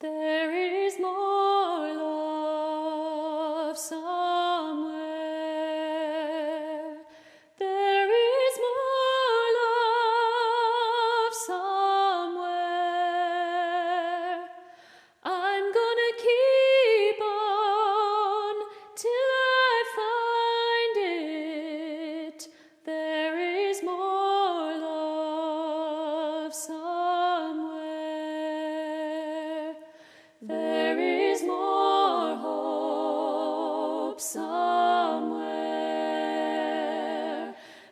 There is more love somewhere. There is more love somewhere. I'm gonna keep on till I find it. There is more love somewhere. There is more hope somewhere.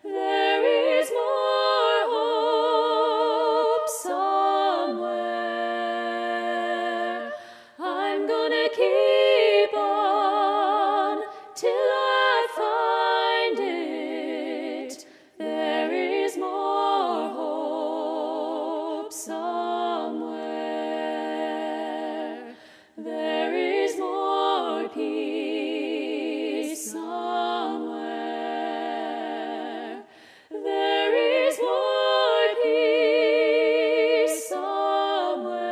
There is more hope somewhere. I'm gonna keep on till I find it. There is more hope somewhere. There is more peace somewhere. There is more peace somewhere.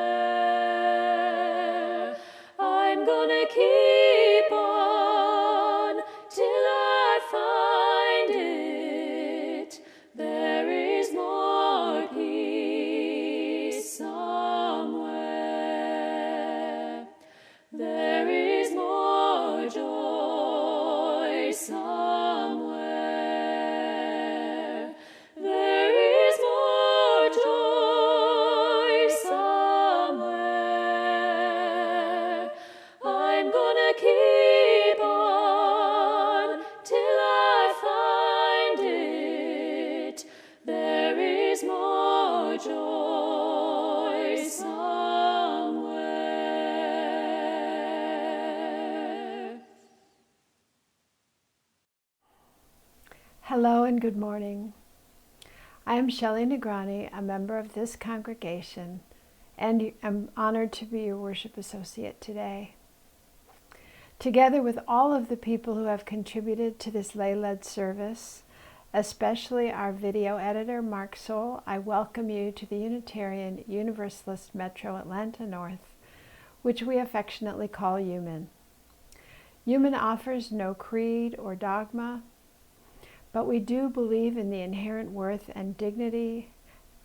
I'm gonna keep on till I find it. There is more peace somewhere. There is more joy somewhere. There is more joy somewhere. I'm gonna keep on till I find it. There is more joy somewhere. Hello and good morning. I am Shelley Nagrani, a member of this congregation, and I'm honored to be your worship associate today. Together with all of the people who have contributed to this lay-led service, especially our video editor, Mark Soul, I welcome you to the Unitarian Universalist Metro Atlanta North, which we affectionately call UUMAN. UUMAN offers no creed or dogma, but we do believe in the inherent worth and dignity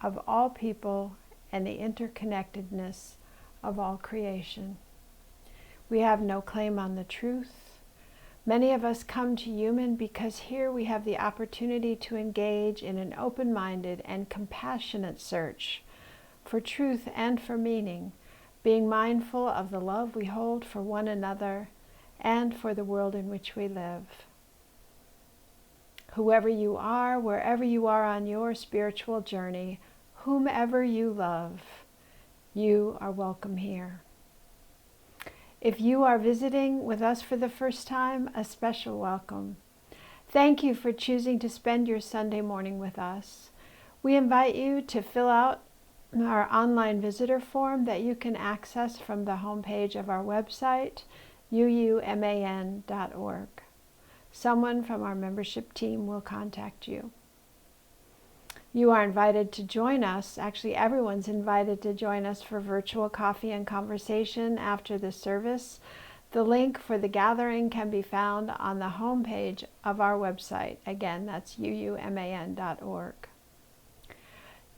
of all people and the interconnectedness of all creation. We have no claim on the truth. Many of us come to UUMAN because here we have the opportunity to engage in an open-minded and compassionate search for truth and for meaning, being mindful of the love we hold for one another and for the world in which we live. Whoever you are, wherever you are on your spiritual journey, whomever you love, you are welcome here. If you are visiting with us for the first time, a special welcome. Thank you for choosing to spend your Sunday morning with us. We invite you to fill out our online visitor form that you can access from the homepage of our website, UUMAN.org. Someone from our membership team will contact you. You are invited to join us. Actually, everyone's invited to join us for virtual coffee and conversation after the service. The link for the gathering can be found on the homepage of our website. Again, that's UUMAN.org.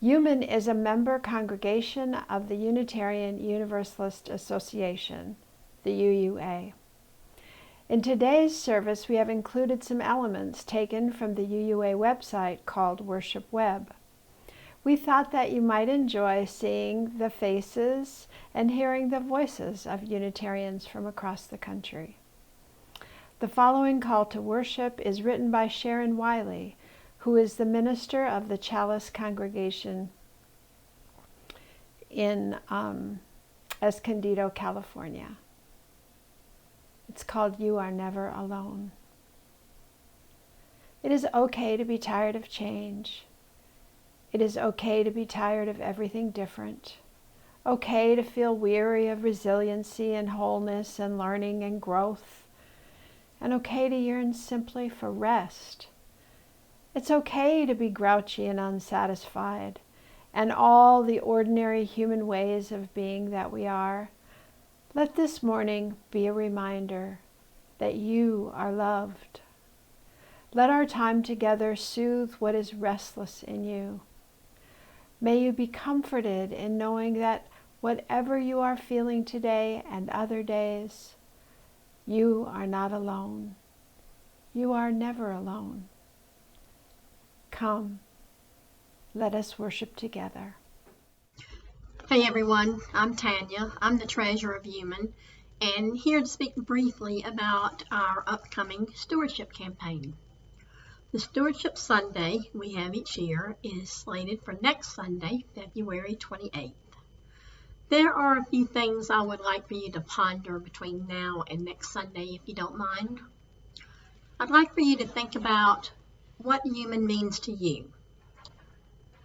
UUMAN is a member congregation of the Unitarian Universalist Association, the UUA. In today's service, we have included some elements taken from the UUA website called Worship Web. We thought that you might enjoy seeing the faces and hearing the voices of Unitarians from across the country. The following call to worship is written by Sharon Wiley, who is the minister of the Chalice congregation in Escondido, California. It's called You Are Never Alone. It is okay to be tired of change. It is okay to be tired of everything different. Okay to feel weary of resiliency and wholeness and learning and growth. And okay to yearn simply for rest. It's okay to be grouchy and unsatisfied, and all the ordinary human ways of being that we are, Let this morning be a reminder that you are loved. Let our time together soothe what is restless in you. May you be comforted in knowing that whatever you are feeling today and other days, you are not alone. You are never alone. Come, let us worship together. Hey everyone, I'm Tanya. I'm the treasurer of UUMAN, and here to speak briefly about our upcoming Stewardship Campaign. The Stewardship Sunday we have each year is slated for next Sunday, February 28th. There are a few things I would like for you to ponder between now and next Sunday, if you don't mind. I'd like for you to think about what UUMAN means to you.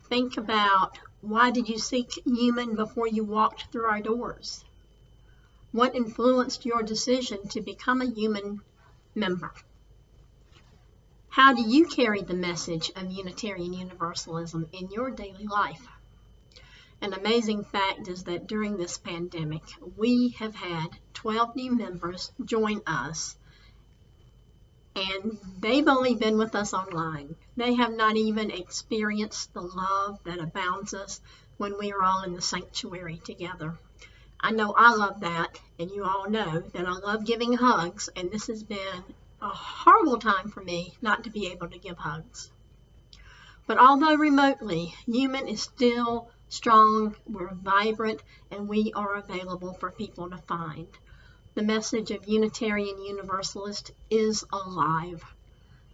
Think about, why did you seek UUMAN before you walked through our doors? What influenced your decision to become a UUMAN member? How do you carry the message of Unitarian Universalism in your daily life? An amazing fact is that during this pandemic, we have had 12 new members join us, and they've only been with us online. They have not even experienced the love that abounds us when we are all in the sanctuary together. I know I love that, and you all know that I love giving hugs, and this has been a horrible time for me not to be able to give hugs. But although remotely, UUMAN is still strong, we're vibrant, and we are available for people to find. The message of Unitarian Universalist is alive.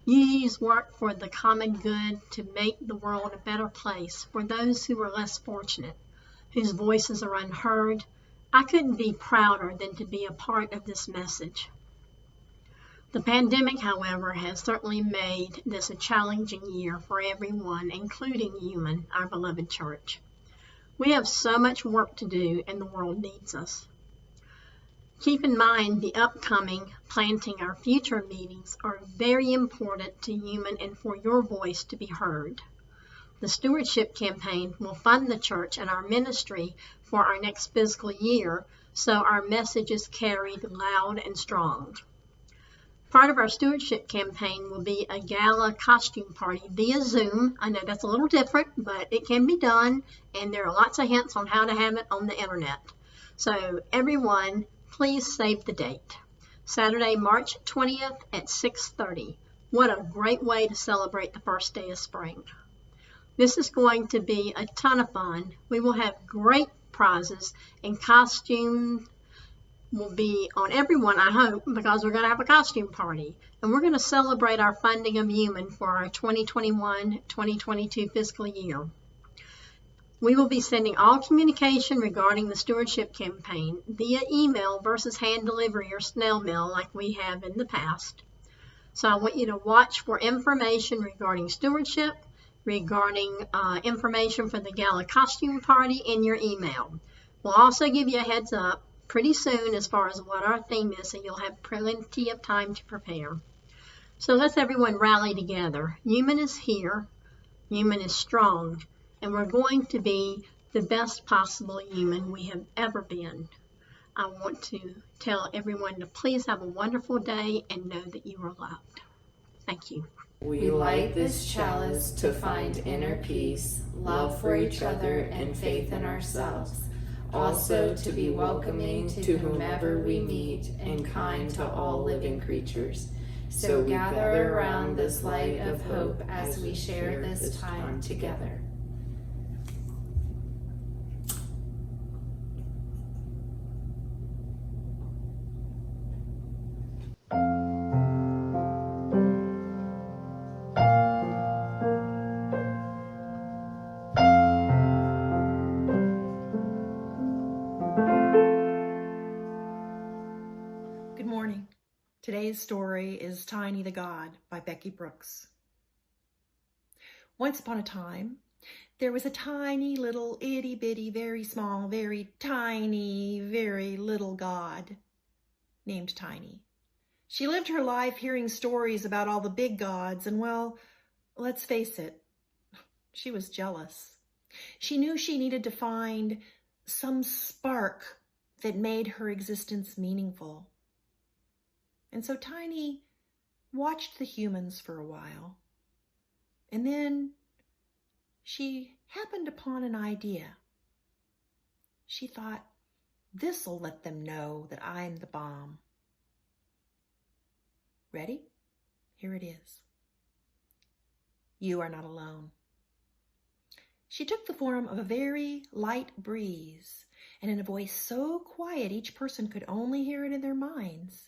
UU's work for the common good to make the world a better place for those who are less fortunate, whose voices are unheard. I couldn't be prouder than to be a part of this message. The pandemic, however, has certainly made this a challenging year for everyone, including UUMAN, our beloved church. We have so much work to do, and the world needs us. Keep in mind the upcoming Planting Our Future meetings are very important to UUMAN and for your voice to be heard. The Stewardship Campaign will fund the church and our ministry for our next fiscal year, so our message is carried loud and strong. Part of our Stewardship Campaign will be a gala costume party via Zoom. I know that's a little different, but it can be done, and there are lots of hints on how to have it on the internet. So everyone, please save the date. Saturday, March 20th at 6:30. What a great way to celebrate the first day of spring. This is going to be a ton of fun. We will have great prizes, and costumes will be on everyone, I hope, because we're going to have a costume party. And we're going to celebrate our funding of UUMAN for our 2021-2022 fiscal year. We will be sending all communication regarding the Stewardship Campaign via email versus hand delivery or snail mail like we have in the past. So I want you to watch for information regarding stewardship, regarding information for the gala costume party in your email. We'll also give you a heads up pretty soon as far as what our theme is, so you'll have plenty of time to prepare. So let's everyone rally together. UUMAN is here, UUMAN is strong, and we're going to be the best possible UUMAN we have ever been. I want to tell everyone to please have a wonderful day and know that you are loved. Thank you. We light this chalice to find inner peace, love for each other, and faith in ourselves. Also to be welcoming to whomever we meet and kind to all living creatures. So gather around this light of hope as we share this time together. Today's story is Tiny the God by Becky Brooks. Once upon a time, there was a tiny little itty-bitty, very small, very tiny, very little God named Tiny. She lived her life hearing stories about all the big gods, and well, let's face it, she was jealous. She knew she needed to find some spark that made her existence meaningful. And so Tiny watched the humans for a while. And then she happened upon an idea. She thought, this'll let them know that I'm the bomb. Ready? Here it is. You are not alone. She took the form of a very light breeze, and in a voice so quiet each person could only hear it in their minds,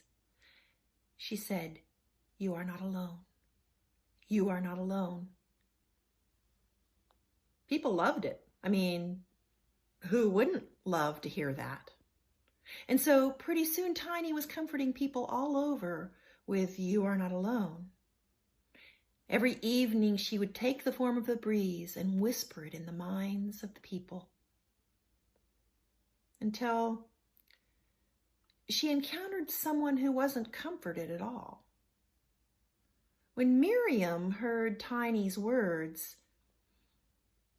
she said, you are not alone. You are not alone. People loved it. I mean, who wouldn't love to hear that? And so pretty soon Tiny was comforting people all over with you are not alone. Every evening she would take the form of the breeze and whisper it in the minds of the people, until she encountered someone who wasn't comforted at all. When Miriam heard Tiny's words,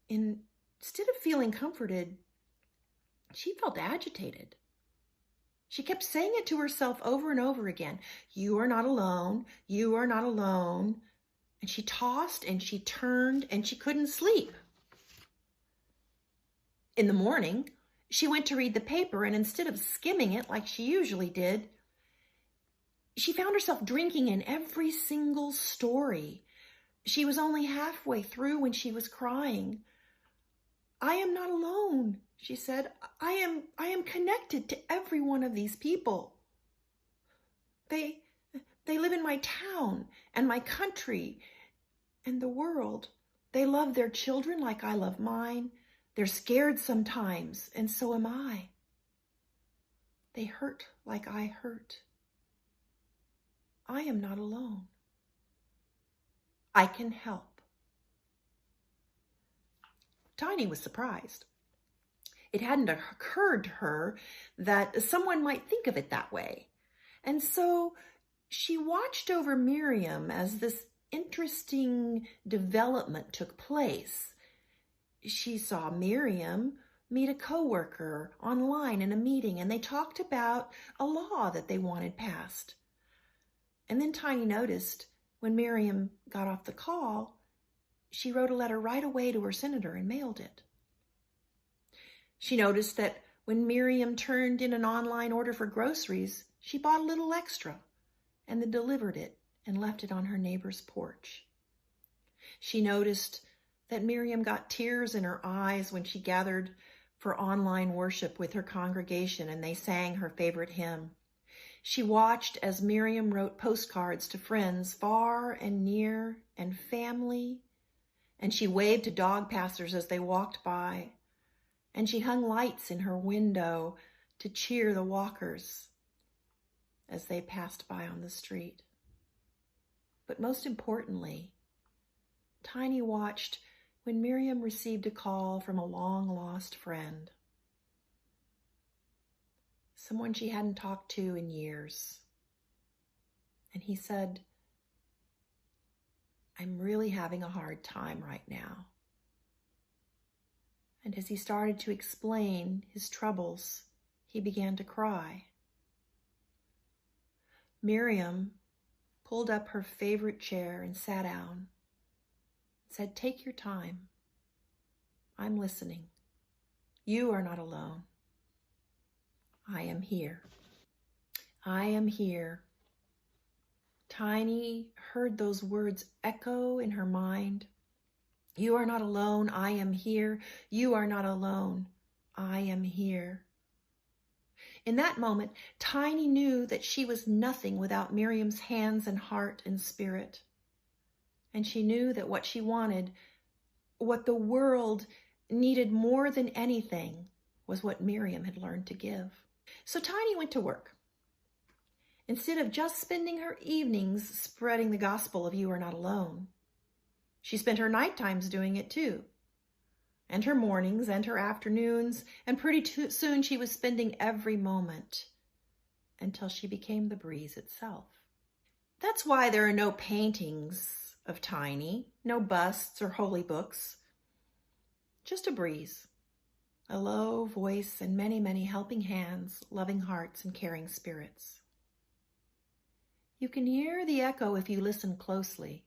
instead of feeling comforted, she felt agitated. She kept saying it to herself over and over again. You are not alone. You are not alone. And she tossed and she turned and she couldn't sleep. In the morning, she went to read the paper, and instead of skimming it like she usually did, she found herself drinking in every single story. She was only halfway through when she was crying. I am not alone, she said. I am connected to every one of these people. They live in my town and my country and the world. They love their children like I love mine. They're scared sometimes, and so am I. They hurt like I hurt. I am not alone. I can help. Tiny was surprised. It hadn't occurred to her that someone might think of it that way. And so she watched over Miriam as this interesting development took place. She saw Miriam meet a coworker online in a meeting, and they talked about a law that they wanted passed. And then Tiny noticed when Miriam got off the call, she wrote a letter right away to her senator and mailed it. She noticed that when Miriam turned in an online order for groceries, she bought a little extra and then delivered it and left it on her neighbor's porch. She noticed that Miriam got tears in her eyes when she gathered for online worship with her congregation and they sang her favorite hymn. She watched as Miriam wrote postcards to friends far and near and family, and she waved to dog passers as they walked by, and she hung lights in her window to cheer the walkers as they passed by on the street. But most importantly, Tiny watched when Miriam received a call from a long-lost friend, someone she hadn't talked to in years. And he said, I'm really having a hard time right now. And as he started to explain his troubles, he began to cry. Miriam pulled up her favorite chair and sat down, said, take your time. I'm listening. You are not alone. I am here. I am here. Tiny heard those words echo in her mind. You are not alone. I am here. You are not alone. I am here. In that moment, Tiny knew that she was nothing without Miriam's hands and heart and spirit. And she knew that what she wanted, what the world needed more than anything, was what Miriam had learned to give. So Tiny went to work. Instead of just spending her evenings spreading the gospel of you are not alone, she spent her night times doing it too, and her mornings and her afternoons, and pretty soon she was spending every moment until she became the breeze itself. That's why there are no paintings of Tiny, no busts or holy books, just a breeze, a low voice and many, many helping hands, loving hearts, and caring spirits. You can hear the echo if you listen closely.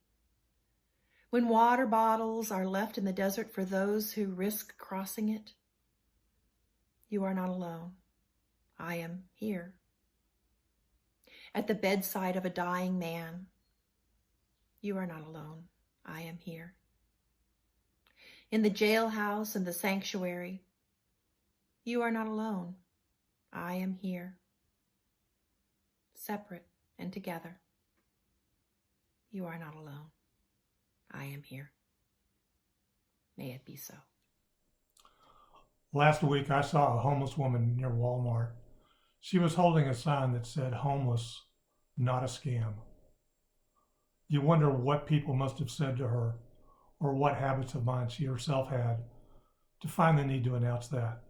When water bottles are left in the desert for those who risk crossing it, you are not alone. I am here. At the bedside of a dying man, you are not alone. I am here. In the jailhouse and the sanctuary, you are not alone. I am here. Separate and together, you are not alone. I am here. May it be so. Last week, I saw a homeless woman near Walmart. She was holding a sign that said, "Homeless, not a scam." You wonder what people must have said to her, or what habits of mind she herself had, to find the need to announce that.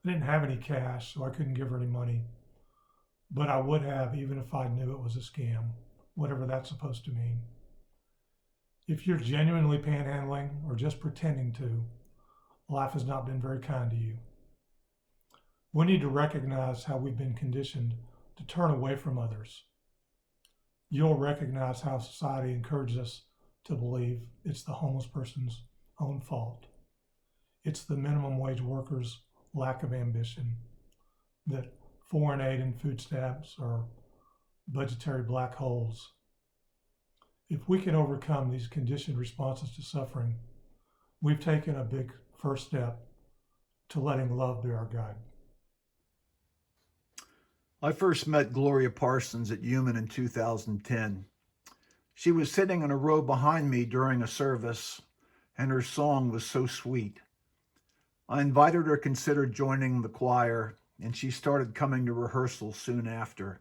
I didn't have any cash, so I couldn't give her any money. But I would have, even if I knew it was a scam, whatever that's supposed to mean. If you're genuinely panhandling or just pretending to, life has not been very kind to you. We need to recognize how we've been conditioned to turn away from others. You'll recognize how society encourages us to believe it's the homeless person's own fault. It's the minimum wage workers' lack of ambition, that foreign aid and food stamps are budgetary black holes. If we can overcome these conditioned responses to suffering, we've taken a big first step to letting love be our guide. I first met Gloria Parsons at UUMAN in 2010. She was sitting in a row behind me during a service, and her song was so sweet. I invited her to consider joining the choir, and she started coming to rehearsal soon after.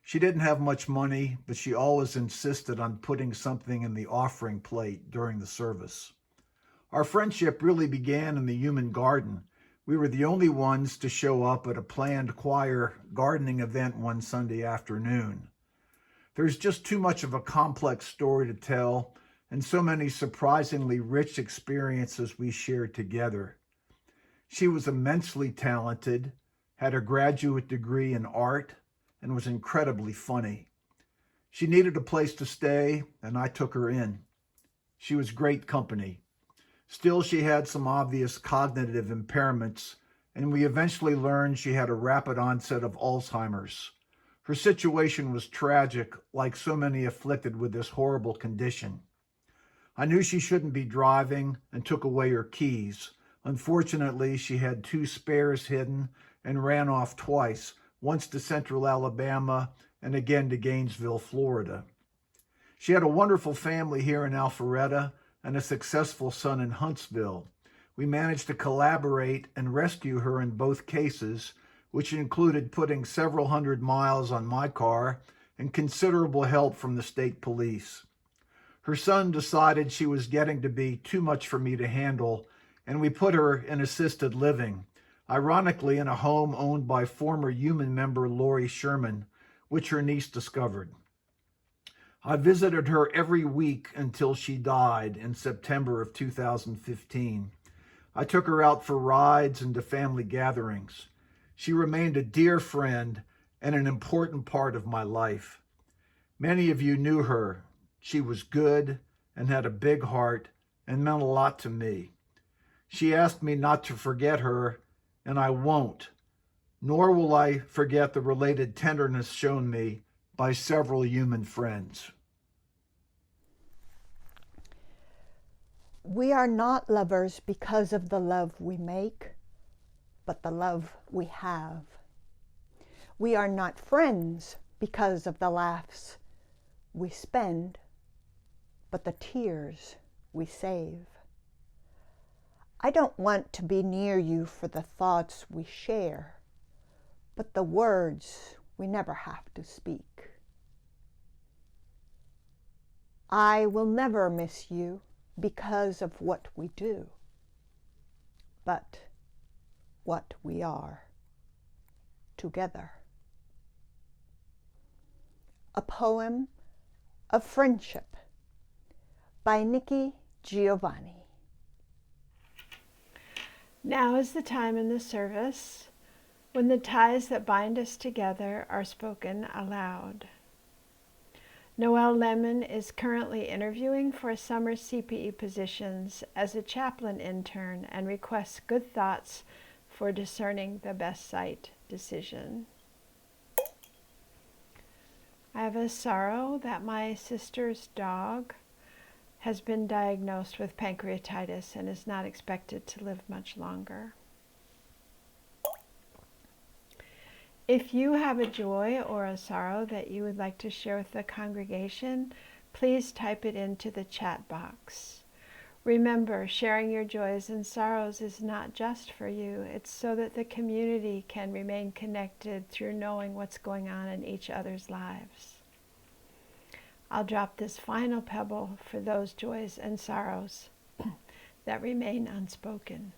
She didn't have much money, but she always insisted on putting something in the offering plate during the service. Our friendship really began in the UUMAN garden. We were the only ones to show up at a planned choir gardening event one Sunday afternoon. There's just too much of a complex story to tell, and so many surprisingly rich experiences we shared together. She was immensely talented, had a graduate degree in art, and was incredibly funny. She needed a place to stay, and I took her in. She was great company. Still, she had some obvious cognitive impairments, and we eventually learned she had a rapid onset of Alzheimer's. Her situation was tragic, like so many afflicted with this horrible condition. I knew she shouldn't be driving and took away her keys. Unfortunately, she had 2 spares hidden and ran off twice, once to Central Alabama and again to Gainesville, Florida. She had a wonderful family here in Alpharetta and a successful son in Huntsville. We managed to collaborate and rescue her in both cases, which included putting several hundred miles on my car and considerable help from the state police. Her son decided she was getting to be too much for me to handle, and we put her in assisted living, ironically in a home owned by former UUMAN member Lori Sherman, which her niece discovered. I visited her every week until she died in September of 2015. I took her out for rides and to family gatherings. She remained a dear friend and an important part of my life. Many of you knew her. She was good and had a big heart and meant a lot to me. She asked me not to forget her, and I won't, nor will I forget the related tenderness shown me by several UUMAN friends. We are not lovers because of the love we make, but the love we have. We are not friends because of the laughs we spend, but the tears we save. I don't want to be near you for the thoughts we share, but the words we never have to speak. I will never miss you because of what we do, but what we are together. A poem of friendship by Nikki Giovanni. Now is the time in the service when the ties that bind us together are spoken aloud. Noelle Lemon is currently interviewing for summer CPE positions as a chaplain intern and requests good thoughts for discerning the best site decision. I have a sorrow that my sister's dog has been diagnosed with pancreatitis and is not expected to live much longer. If you have a joy or a sorrow that you would like to share with the congregation, please type it into the chat box. Remember, sharing your joys and sorrows is not just for you. It's so that the community can remain connected through knowing what's going on in each other's lives. I'll drop this final pebble for those joys and sorrows that remain unspoken.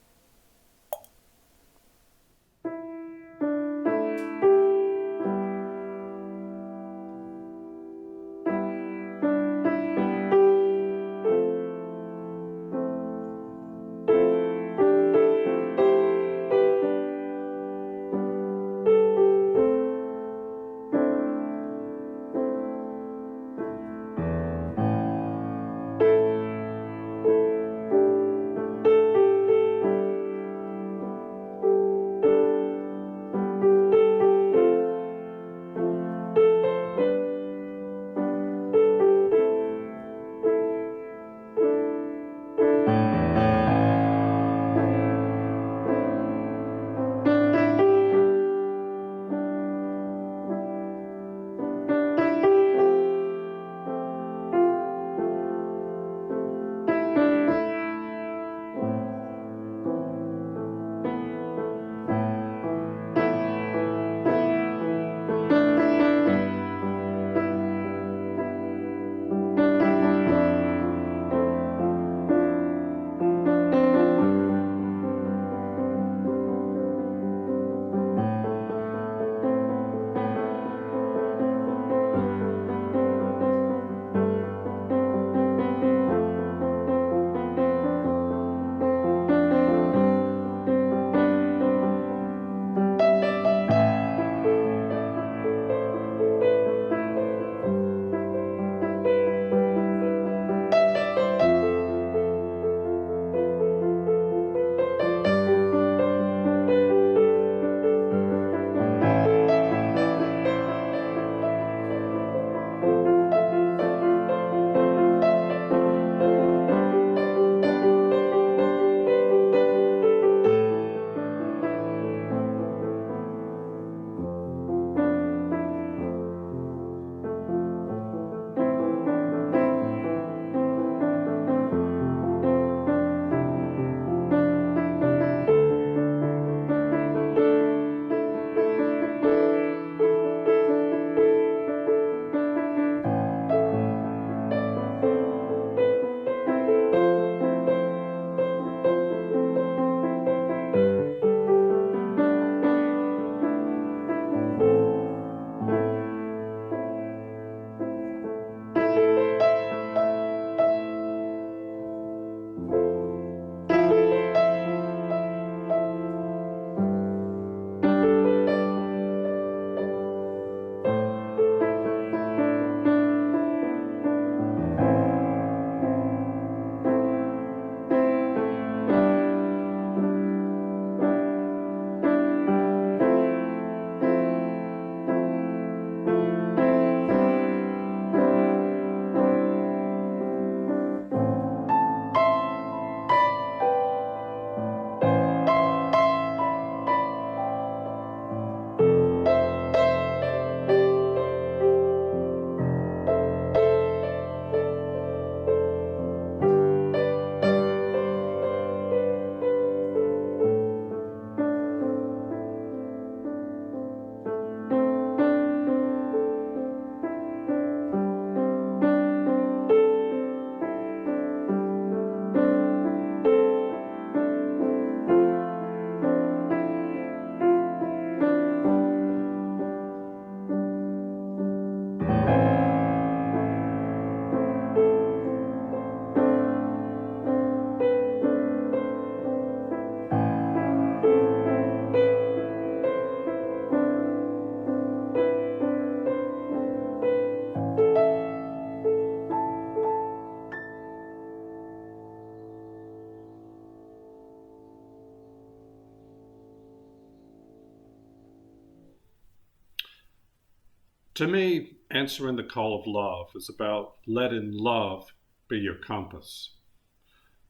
To me, answering the call of love is about letting love be your compass.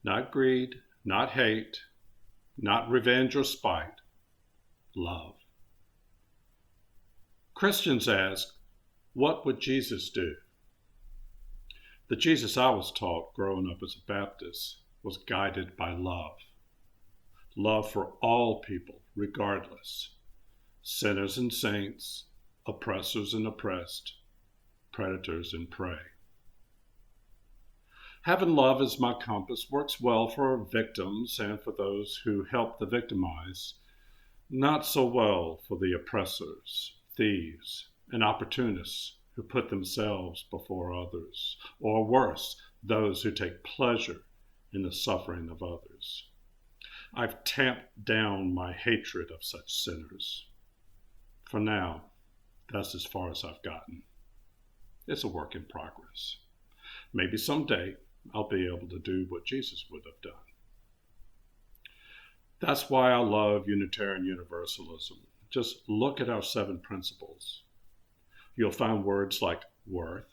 Not greed, not hate, not revenge or spite. Love. Christians ask, what would Jesus do? The Jesus I was taught growing up as a Baptist was guided by love. Love for all people, regardless. Sinners and saints, oppressors and oppressed, predators and prey. Having love as my compass works well for victims and for those who help the victimized, not so well for the oppressors, thieves, and opportunists who put themselves before others, or worse, those who take pleasure in the suffering of others. I've tamped down my hatred of such sinners. For now, that's as far as I've gotten. It's a work in progress. Maybe someday I'll be able to do what Jesus would have done. That's why I love Unitarian Universalism. Just look at our 7 principles. You'll find words like worth,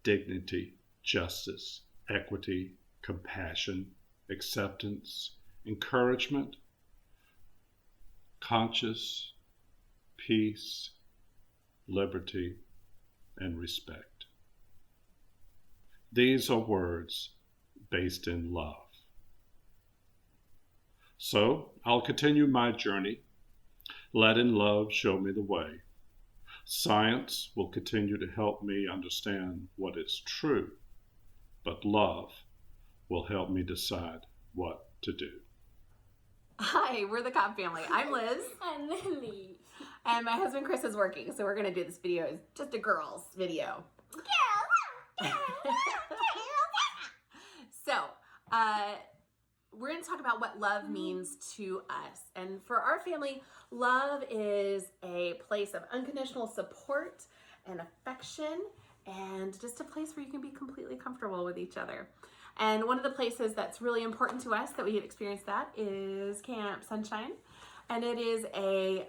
dignity, justice, equity, compassion, acceptance, encouragement, conscience, peace, liberty, and respect. These are words based in love. So I'll continue my journey, letting love show me the way. Science will continue to help me understand what is true, but love will help me decide what to do. Hi, we're the Cobb family. I'm Liz. I'm Lily. And my husband Chris is working, so we're going to do this video as just a girls video. So, we're going to talk about what love means to us. And for our family, love is a place of unconditional support and affection, and just a place where you can be completely comfortable with each other. And one of the places that's really important to us that we have experienced that is Camp Sunshine. And it is a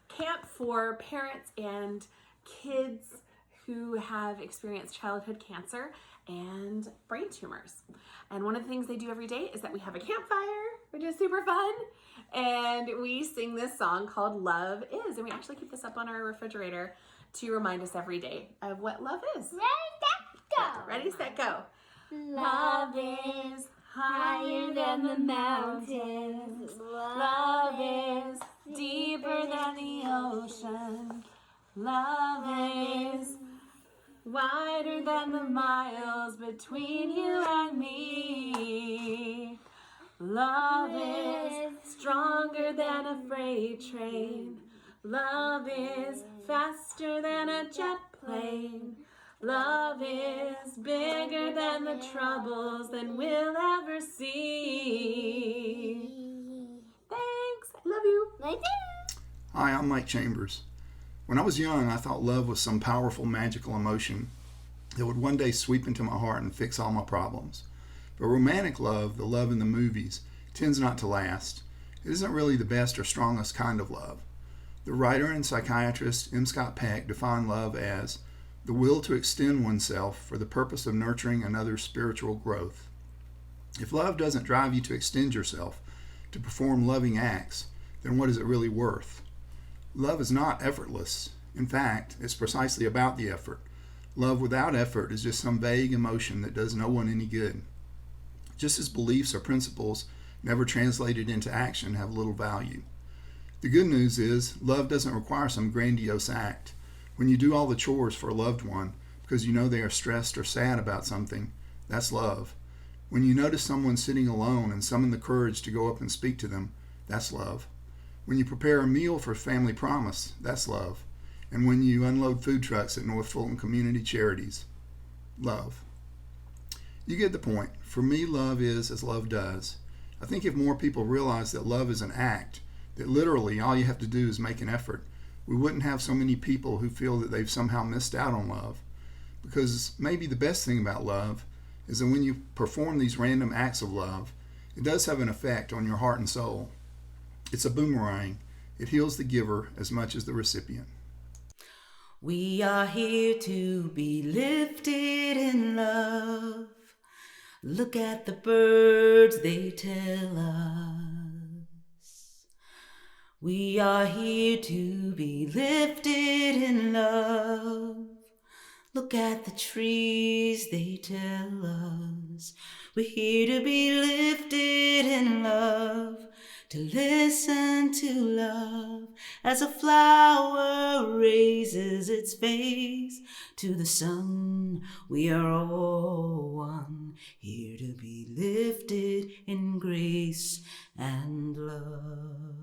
camp for parents and kids who have experienced childhood cancer and brain tumors. And one of the things they do every day is that we have a campfire, which is super fun. And we sing this song called Love Is. And we actually keep this up on our refrigerator to remind us every day of what love is. Ready, set, go. Ready, set, go. Love is higher than the mountains. Love is deeper than the ocean. Love is wider than the miles between you and me. Love is stronger than a freight train. Love is faster than a jet plane. Love is bigger than the troubles that we'll ever see. Thanks. I love you. I do. Hi, I'm Mike Chambers. When I was young, I thought love was some powerful, magical emotion that would one day sweep into my heart and fix all my problems. But romantic love, the love in the movies, tends not to last. It isn't really the best or strongest kind of love. The writer and psychiatrist M. Scott Peck defined love as the will to extend oneself for the purpose of nurturing another's spiritual growth. If love doesn't drive you to extend yourself, to perform loving acts, then what is it really worth? Love is not effortless. In fact, it's precisely about the effort. Love without effort is just some vague emotion that does no one any good. Just as beliefs or principles never translated into action have little value. The good news is, love doesn't require some grandiose act. When you do all the chores for a loved one because you know they are stressed or sad about something, that's love. When you notice someone sitting alone and summon the courage to go up and speak to them, that's love. When you prepare a meal for Family Promise, that's love. And when you unload food trucks at North Fulton Community Charities, love. You get the point. For me, love is as love does. I think if more people realize that love is an act, that literally all you have to do is make an effort, we wouldn't have so many people who feel that they've somehow missed out on love. Because maybe the best thing about love is that when you perform these random acts of love, it does have an effect on your heart and soul. It's a boomerang. It heals the giver as much as the recipient. We are here to be lifted in love. Look at the birds, they tell us. We are here to be lifted in love. Look at the trees, they tell us. We're here to be lifted in love, to listen to love as a flower raises its face to the sun. We are all one, here to be lifted in grace and love.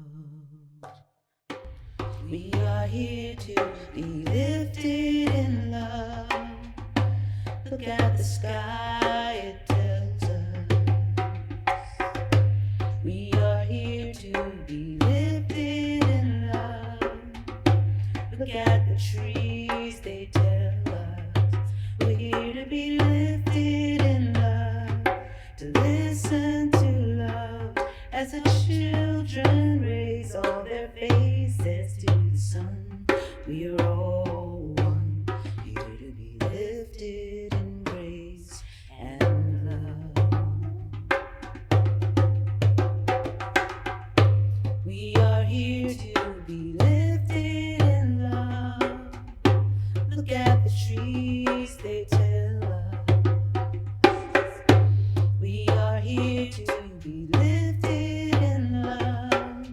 We are here to be lifted in love. Look at the sky, it tells us. We are here to be lifted in love. Look at the trees, they tell us. We're here to be lifted in love, to listen to love as the children raise all their faces to the sun. We are all one, here to be lifted in grace and love. We are here to be lifted in love. Look at the trees, they tell us. We are here to be lifted in love.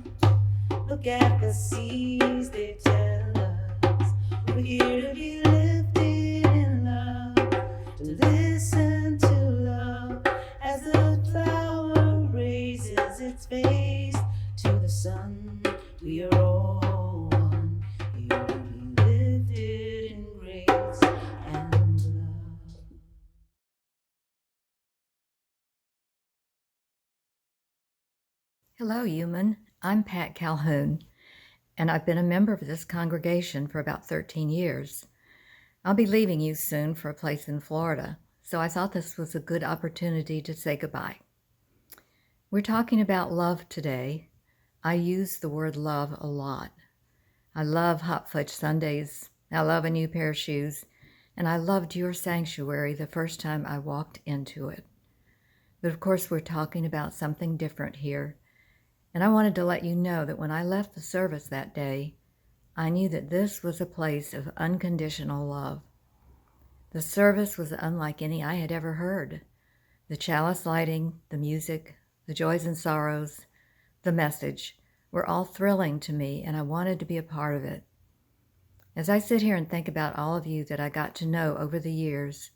Look at the seas, they tell us. We're here to be lifted in love, to listen to love as the flower raises its face to the sun. We are all one, here to be lifted in grace and love. Hello, UUMAN. I'm Pat Calhoun, and I've been a member of this congregation for about 13 years. I'll be leaving you soon for a place in Florida, so I thought this was a good opportunity to say goodbye. We're talking about love today. I use the word love a lot. I love hot fudge sundaes. I love a new pair of shoes, and I loved your sanctuary the first time I walked into it. But of course, we're talking about something different here. And I wanted to let you know that when I left the service that day, I knew that this was a place of unconditional love. The service was unlike any I had ever heard. The chalice lighting, the music, the joys and sorrows, the message were all thrilling to me, and I wanted to be a part of it. As I sit here and think about all of you that I got to know over the years,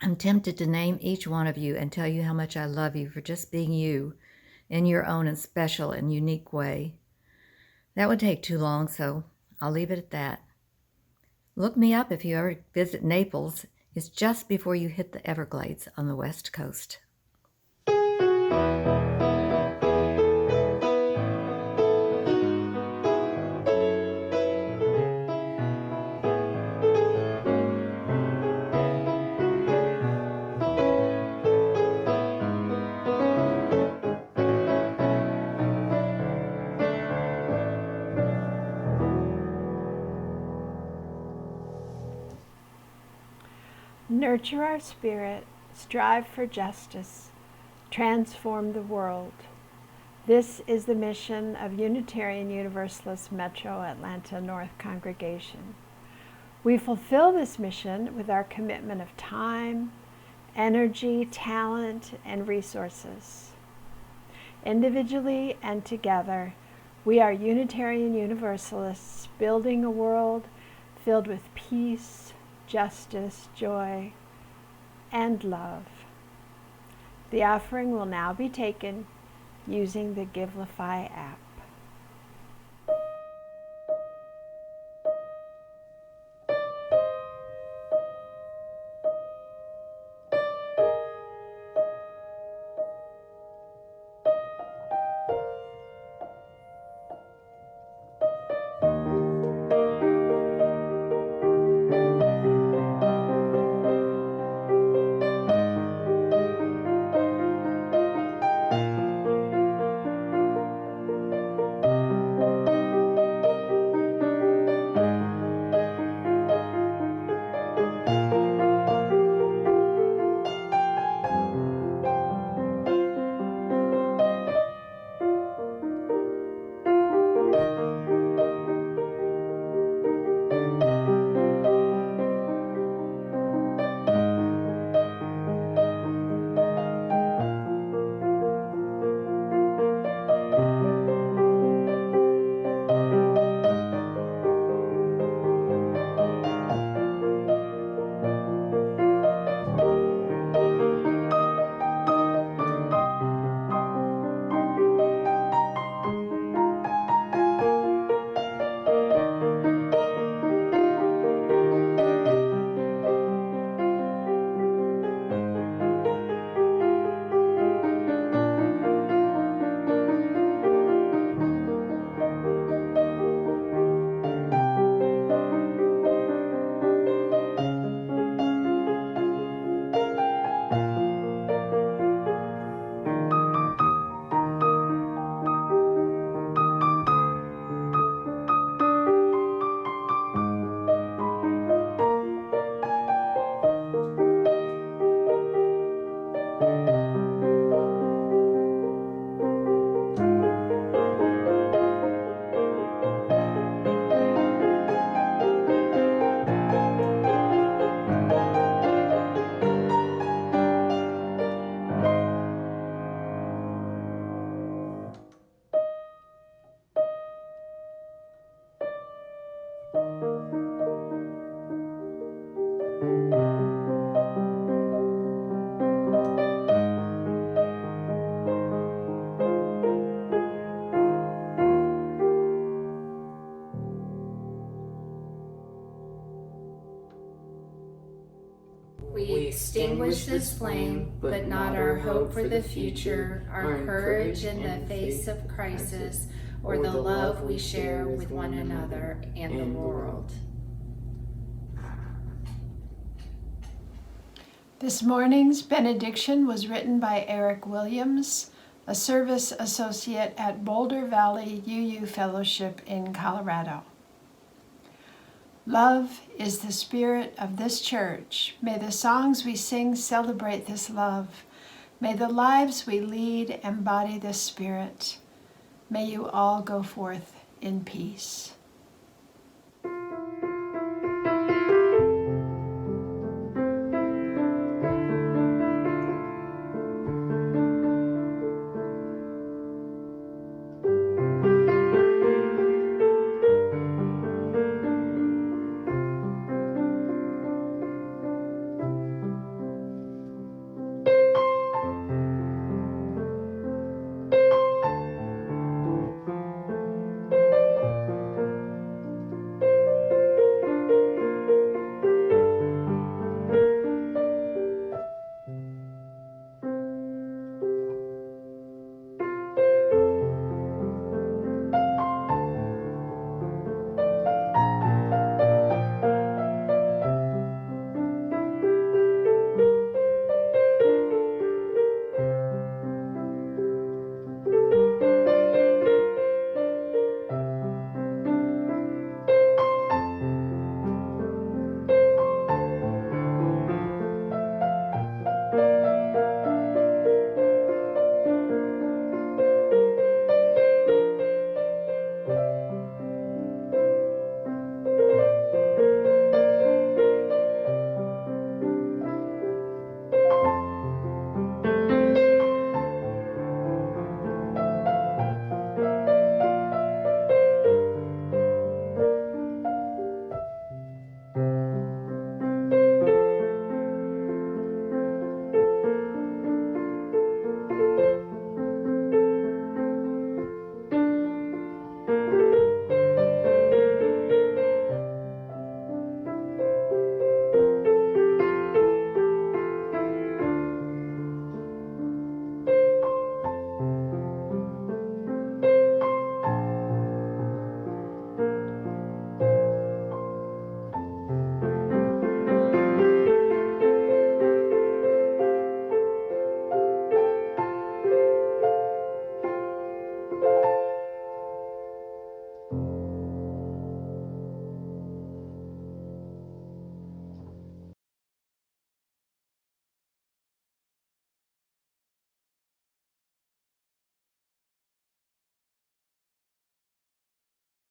I'm tempted to name each one of you and tell you how much I love you for just being you in your own and special and unique way. That would take too long, so I'll leave it at that. Look me up if you ever visit Naples. It's just before you hit the Everglades on the West Coast. Nurture our spirit, strive for justice, transform the world. This is the mission of Unitarian Universalist Metro Atlanta North Congregation. We fulfill this mission with our commitment of time, energy, talent, and resources. Individually and together, we are Unitarian Universalists building a world filled with peace, justice, joy, and love. The offering will now be taken using the Givelify app. We extinguish this flame, but not our hope for the future, our courage in the face of crisis, or the love we share with one another and the world. This morning's benediction was written by Eric Williams, a service associate at Boulder Valley UU Fellowship in Colorado. Love is the spirit of this church. May the songs we sing celebrate this love. May the lives we lead embody this spirit. May you all go forth in peace.